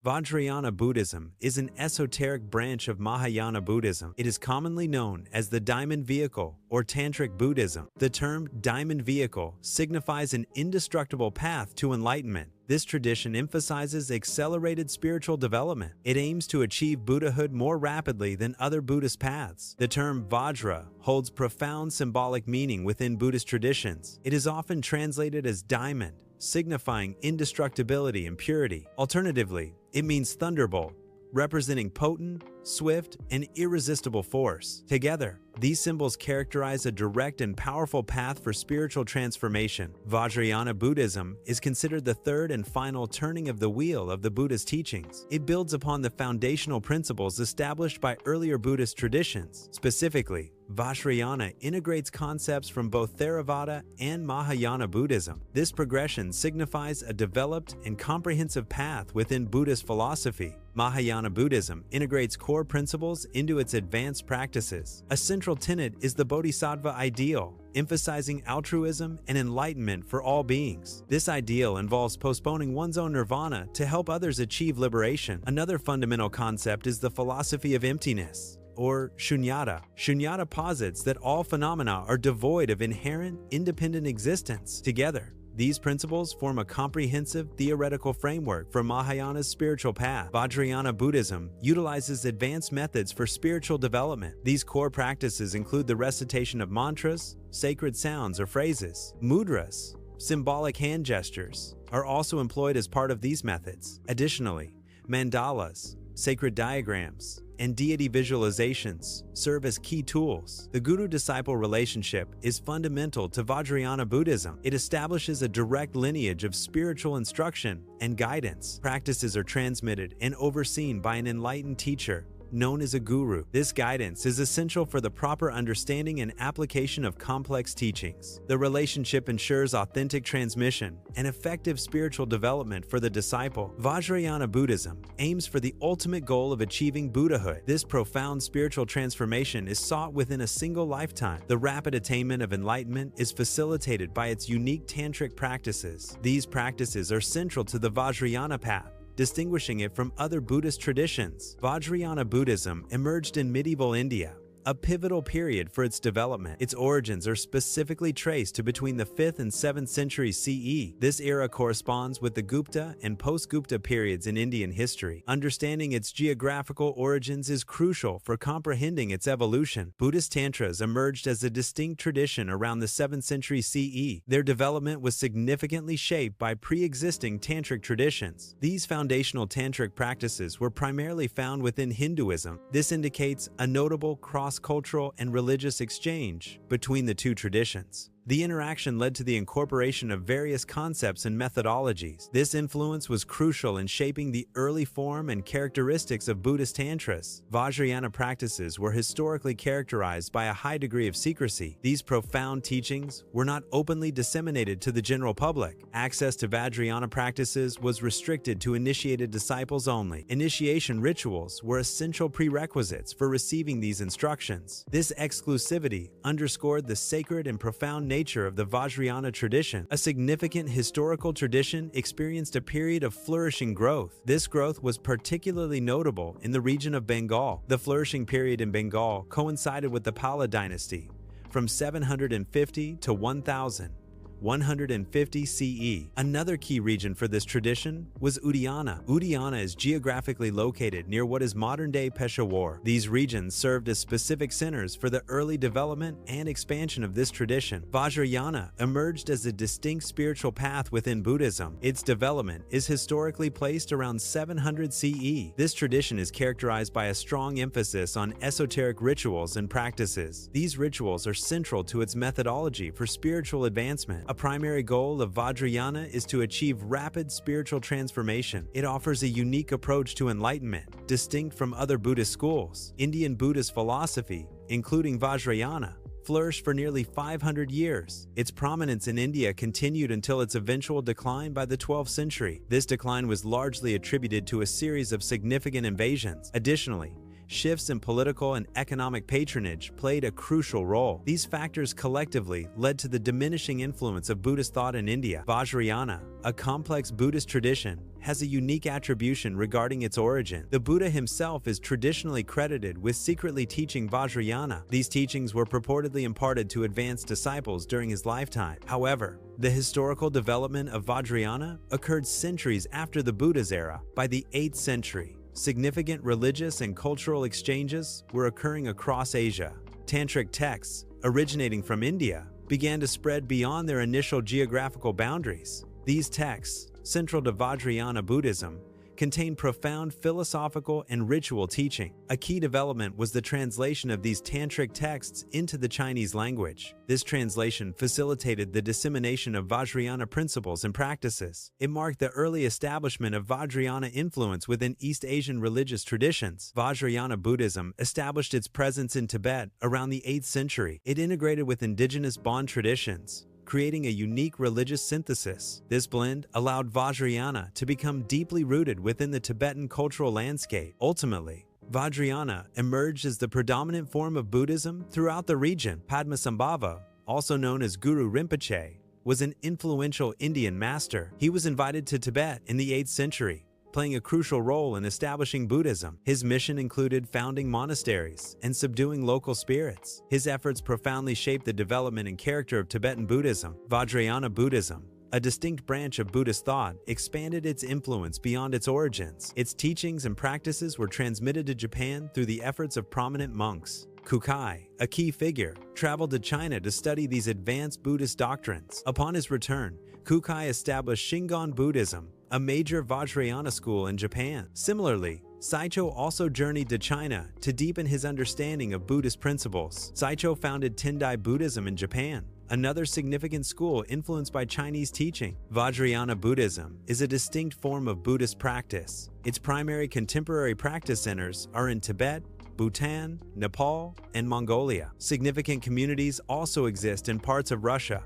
Vajrayana Buddhism is an esoteric branch of Mahayana Buddhism. It is commonly known as the Diamond Vehicle or Tantric Buddhism. The term Diamond Vehicle signifies an indestructible path to enlightenment. This tradition emphasizes accelerated spiritual development. It aims to achieve Buddhahood more rapidly than other Buddhist paths. The term Vajra holds profound symbolic meaning within Buddhist traditions. It is often translated as diamond, signifying indestructibility and purity. Alternatively, it means thunderbolt, representing potent, swift, and irresistible force. Together, these symbols characterize a direct and powerful path for spiritual transformation. Vajrayana Buddhism is considered the third and final turning of the wheel of the Buddhist teachings. It builds upon the foundational principles established by earlier Buddhist traditions. Specifically, Vajrayana integrates concepts from both Theravada and Mahayana Buddhism. This progression signifies a developed and comprehensive path within Buddhist philosophy. Mahayana Buddhism integrates core principles into its advanced practices. A central tenet is the Bodhisattva ideal, emphasizing altruism and enlightenment for all beings. This ideal involves postponing one's own nirvana to help others achieve liberation. Another fundamental concept is the philosophy of emptiness, or shunyata. Shunyata posits that all phenomena are devoid of inherent, independent existence. Together, these principles form a comprehensive theoretical framework for Mahayana's spiritual path. Vajrayana Buddhism utilizes advanced methods for spiritual development. These core practices include the recitation of mantras, sacred sounds or phrases. Mudras, symbolic hand gestures, are also employed as part of these methods. Additionally, mandalas, sacred diagrams, and deity visualizations serve as key tools. The guru-disciple relationship is fundamental to Vajrayana Buddhism. It establishes a direct lineage of spiritual instruction and guidance. Practices are transmitted and overseen by an enlightened teacher known as a guru. This guidance is essential for the proper understanding and application of complex teachings. The relationship ensures authentic transmission and effective spiritual development for the disciple. Vajrayana Buddhism aims for the ultimate goal of achieving Buddhahood. This profound spiritual transformation is sought within a single lifetime. The rapid attainment of enlightenment is facilitated by its unique tantric practices. These practices are central to the Vajrayana path, distinguishing it from other Buddhist traditions. Vajrayana Buddhism emerged in medieval India, a pivotal period for its development. Its origins are specifically traced to between the 5th and 7th centuries CE. This era corresponds with the Gupta and post-Gupta periods in Indian history. Understanding its geographical origins is crucial for comprehending its evolution. Buddhist Tantras emerged as a distinct tradition around the 7th century CE. Their development was significantly shaped by pre-existing tantric traditions. These foundational tantric practices were primarily found within Hinduism. This indicates a notable cross-cultural and religious exchange between the two traditions. The interaction led to the incorporation of various concepts and methodologies. This influence was crucial in shaping the early form and characteristics of Buddhist Tantras. Vajrayana practices were historically characterized by a high degree of secrecy. These profound teachings were not openly disseminated to the general public. Access to Vajrayana practices was restricted to initiated disciples only. Initiation rituals were essential prerequisites for receiving these instructions. This exclusivity underscored the sacred and profound nature of the Vajrayana tradition. A significant historical tradition experienced a period of flourishing growth. This growth was particularly notable in the region of Bengal. The flourishing period in Bengal coincided with the Pala dynasty from 750 to 1150 CE. Another key region for this tradition was Udayana. Udayana is geographically located near what is modern-day Peshawar. These regions served as specific centers for the early development and expansion of this tradition. Vajrayana emerged as a distinct spiritual path within Buddhism. Its development is historically placed around 700 CE. This tradition is characterized by a strong emphasis on esoteric rituals and practices. These rituals are central to its methodology for spiritual advancement. A primary goal of Vajrayana is to achieve rapid spiritual transformation. It offers a unique approach to enlightenment, distinct from other Buddhist schools. Indian Buddhist philosophy, including Vajrayana, flourished for nearly 500 years. Its prominence in India continued until its eventual decline by the 12th century. This decline was largely attributed to a series of significant invasions. Additionally, shifts in political and economic patronage played a crucial role. These factors collectively led to the diminishing influence of Buddhist thought in India. Vajrayana, a complex Buddhist tradition, has a unique attribution regarding its origin. The Buddha himself is traditionally credited with secretly teaching Vajrayana. These teachings were purportedly imparted to advanced disciples during his lifetime. However, the historical development of Vajrayana occurred centuries after the Buddha's era. By the 8th century, significant religious and cultural exchanges were occurring across Asia. Tantric texts, originating from India, began to spread beyond their initial geographical boundaries. These texts, central to Vajrayana Buddhism, contain profound philosophical and ritual teaching. A key development was the translation of these tantric texts into the Chinese language. This translation facilitated the dissemination of Vajrayana principles and practices. It marked the early establishment of Vajrayana influence within East Asian religious traditions. Vajrayana Buddhism established its presence in Tibet around the 8th century. It integrated with indigenous Bon traditions, creating a unique religious synthesis. This blend allowed Vajrayana to become deeply rooted within the Tibetan cultural landscape. Ultimately, Vajrayana emerged as the predominant form of Buddhism throughout the region. Padmasambhava, also known as Guru Rinpoche, was an influential Indian master. He was invited to Tibet in the 8th century, playing a crucial role in establishing Buddhism. His mission included founding monasteries and subduing local spirits. His efforts profoundly shaped the development and character of Tibetan Buddhism. Vajrayana Buddhism, a distinct branch of Buddhist thought, expanded its influence beyond its origins. Its teachings and practices were transmitted to Japan through the efforts of prominent monks. Kukai, a key figure, traveled to China to study these advanced Buddhist doctrines. Upon his return, Kukai established Shingon Buddhism, a major Vajrayana school in Japan. Similarly, Saicho also journeyed to China to deepen his understanding of Buddhist principles. Saicho founded Tendai Buddhism in Japan, another significant school influenced by Chinese teaching. Vajrayana Buddhism is a distinct form of Buddhist practice. Its primary contemporary practice centers are in Tibet, Bhutan, Nepal, and Mongolia. Significant communities also exist in parts of Russia,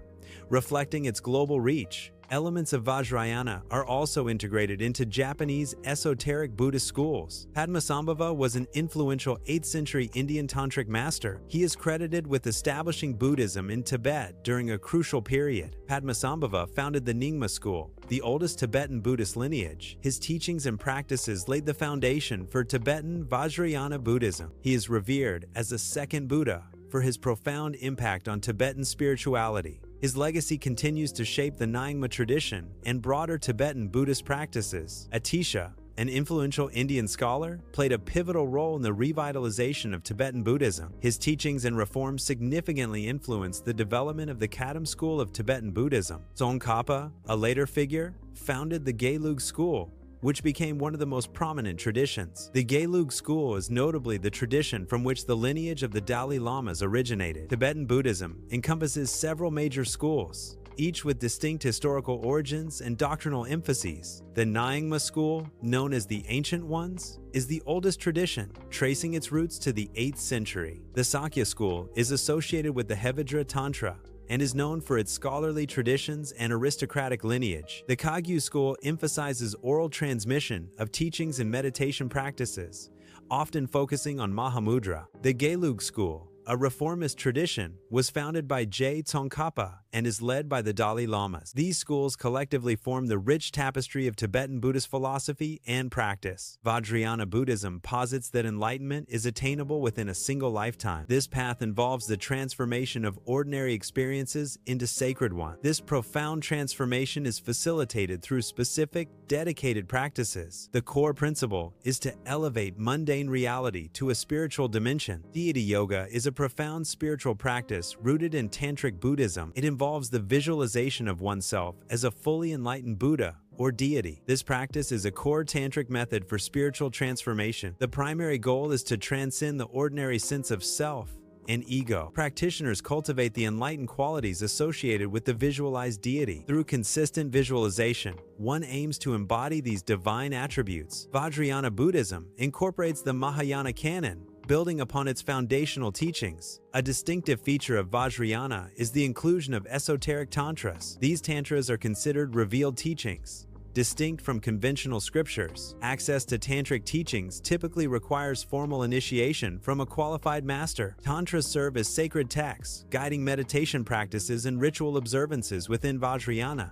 reflecting its global reach. Elements of Vajrayana are also integrated into Japanese esoteric Buddhist schools. Padmasambhava was an influential 8th century Indian tantric master. He is credited with establishing Buddhism in Tibet during a crucial period. Padmasambhava founded the Nyingma school, the oldest Tibetan Buddhist lineage. His teachings and practices laid the foundation for Tibetan Vajrayana Buddhism. He is revered as the second Buddha for his profound impact on Tibetan spirituality. His legacy continues to shape the Nyingma tradition and broader Tibetan Buddhist practices. Atisha, an influential Indian scholar, played a pivotal role in the revitalization of Tibetan Buddhism. His teachings and reforms significantly influenced the development of the Kadam school of Tibetan Buddhism. Tsongkhapa, a later figure, founded the Gelug school, which became one of the most prominent traditions. The Gelug school is notably the tradition from which the lineage of the Dalai Lamas originated. Tibetan Buddhism encompasses several major schools, each with distinct historical origins and doctrinal emphases. The Nyingma school, known as the Ancient Ones, is the oldest tradition, tracing its roots to the 8th century. The Sakya school is associated with the Hevajra Tantra and is known for its scholarly traditions and aristocratic lineage. The Kagyu school emphasizes oral transmission of teachings and meditation practices, often focusing on Mahamudra. The Gelug school, a reformist tradition, was founded by Tsongkhapa and is led by the Dalai Lamas. These schools collectively form the rich tapestry of Tibetan Buddhist philosophy and practice. Vajrayana Buddhism posits that enlightenment is attainable within a single lifetime. This path involves the transformation of ordinary experiences into sacred ones. This profound transformation is facilitated through specific, dedicated practices. The core principle is to elevate mundane reality to a spiritual dimension. Deity yoga is a profound spiritual practice rooted in Tantric Buddhism. It involves the visualization of oneself as a fully enlightened Buddha or deity. This practice is a core tantric method for spiritual transformation. The primary goal is to transcend the ordinary sense of self and ego. Practitioners cultivate the enlightened qualities associated with the visualized deity. Through consistent visualization, one aims to embody these divine attributes. Vajrayana Buddhism incorporates the Mahayana canon, building upon its foundational teachings. A distinctive feature of Vajrayana is the inclusion of esoteric tantras. These tantras are considered revealed teachings, distinct from conventional scriptures. Access to tantric teachings typically requires formal initiation from a qualified master. Tantras serve as sacred texts, guiding meditation practices and ritual observances within Vajrayana.